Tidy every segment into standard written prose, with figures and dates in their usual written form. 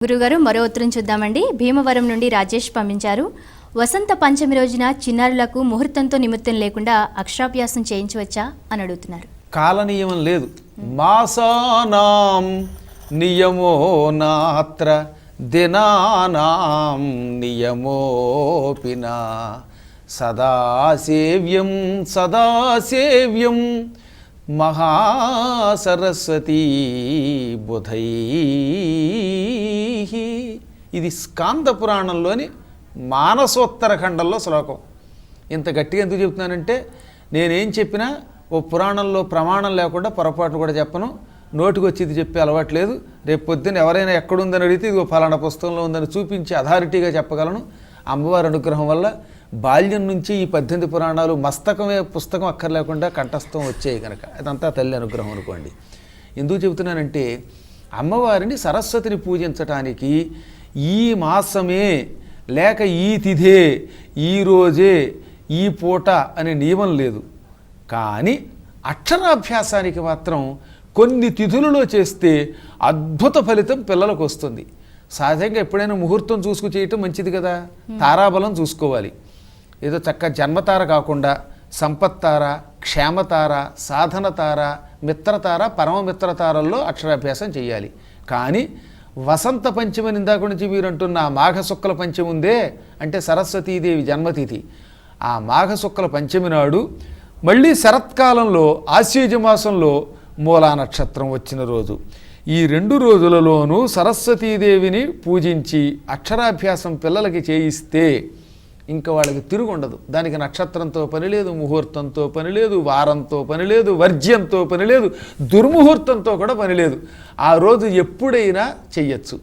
గురుగారు మరో ఉత్తరం చూద్దామండి. భీమవరం నుండి రాజేష్ పంపించారు. వసంత పంచమి రోజున చిన్నారులకు ముహూర్తంతో నిమిత్తం లేకుండా అక్షరాభ్యాసం చేయించవచ్చా అని అడుగుతున్నారు. కాల నియమం లేదు. మాసానాం నియమో నాత్ర దినానాం నియమోపినా సదాసేవ్యం సదాసేవ్యం మహాసరస్వతీ బుధై. ఇది స్కాంద పురాణంలోని మానసోత్తర ఖండంలో శ్లోకం. ఇంత గట్టిగా ఎందుకు చెప్తున్నానంటే, నేనేం చెప్పినా ఓ పురాణంలో ప్రమాణం లేకుండా పొరపాటు కూడా చెప్పను. నోటికి వచ్చి ఇది చెప్పే అలవాటు లేదు. రేపు పొద్దున్న ఎవరైనా ఎక్కడుందని అడిగితే ఇదిగో ఫలానా పుస్తకంలో ఉందని చూపించి అథారిటీగా చెప్పగలను. అమ్మవారి అనుగ్రహం వల్ల బాల్యం నుంచి ఈ 18 పురాణాలు మస్తకమే పుస్తకం అక్కర్లేకుండా కంఠస్థం వచ్చాయి కనుక అదంతా తల్లి అనుగ్రహం అనుకోండి. ఎందుకు చెబుతున్నానంటే, అమ్మవారిని సరస్వతిని పూజించటానికి ఈ మాసమే లేక ఈ తిథే ఈ రోజే ఈ పూట అనే నియమం లేదు. కానీ అక్షరాభ్యాసానికి మాత్రం కొన్ని తిథులలో చేస్తే అద్భుత ఫలితం పిల్లలకు వస్తుంది. సహజంగా ఎప్పుడైనా ముహూర్తం చూసుకు చేయటం మంచిది కదా. తారాబలం చూసుకోవాలి. ఏదో చక్క జన్మతార కాకుండా సంపత్తార, క్షేమతార, సాధనతార, మిత్రతార, పరమమిత్రతారల్లో అక్షరాభ్యాసం చేయాలి. కానీ వసంత పంచమి ఇందాక నుంచి మీరు అంటున్న మాఘ శుక్ల పంచమి ఉందే, అంటే సరస్వతీదేవి జన్మతిథి. ఆ మాఘ శుక్ల పంచమి నాడు మళ్ళీ శరత్కాలంలో ఆశ్వయుజ మాసంలో మూలా నక్షత్రం వచ్చిన రోజు. ఈ 2 రోజులలోనూ సరస్వతీదేవిని పూజించి అక్షరాభ్యాసం పిల్లలకి చేయిస్తే ఇంకా వాళ్ళకి తిరుగుండదు. దానికి నక్షత్రంతో పని లేదు, ముహూర్తంతో పని లేదు, వారంతో పని లేదు, వర్జ్యంతో పని లేదు, దుర్ముహూర్తంతో కూడా పని లేదు. ఆ రోజు ఎప్పుడైనా చెయ్యొచ్చు.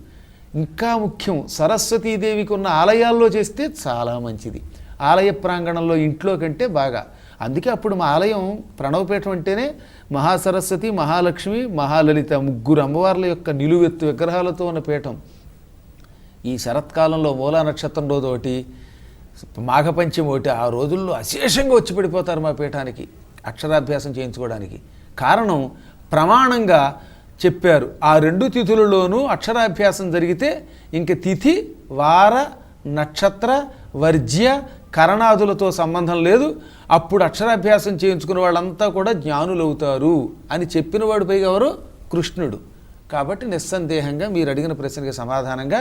ఇంకా ముఖ్యం, సరస్వతీదేవికి ఉన్న ఆలయాల్లో చేస్తే చాలా మంచిది. ఆలయ ప్రాంగణంలో ఇంట్లో కంటే బాగా. అందుకే అప్పుడు మా ఆలయం ప్రణవపీఠం అంటేనే మహాసరస్వతి, మహాలక్ష్మి, మహాలలిత 3 అమ్మవార్ల యొక్క నిలువెత్తు విగ్రహాలతో ఉన్న పీఠం. ఈ శరత్కాలంలో మూలా నక్షత్రం రోజు ఒకటి, మాఘపంచమి ఒకటి, ఆ రోజుల్లో అశేషంగా వచ్చి పడిపోతారు మా పీఠానికి అక్షరాభ్యాసం చేయించుకోవడానికి. కారణం ప్రమాణంగా చెప్పారు. ఆ 2 తిథులలోనూ అక్షరాభ్యాసం జరిగితే ఇంక తిథి, వార, నక్షత్ర, వర్జ్య, కరణాదులతో సంబంధం లేదు. అప్పుడు అక్షరాభ్యాసం చేయించుకున్న వాళ్ళంతా కూడా జ్ఞానులవుతారు అని చెప్పినవాడు పైగా ఎవరు? కృష్ణుడు. కాబట్టి నిస్సందేహంగా మీరు అడిగిన ప్రశ్నకి సమాధానంగా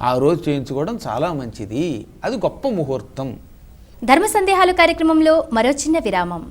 ఆ రోజు చేయించుకోవడం చాలా మంచిది. అది గొప్ప ముహూర్తం. ధర్మ సందేహాలు కార్యక్రమంలో మరో చిన్న విరామం.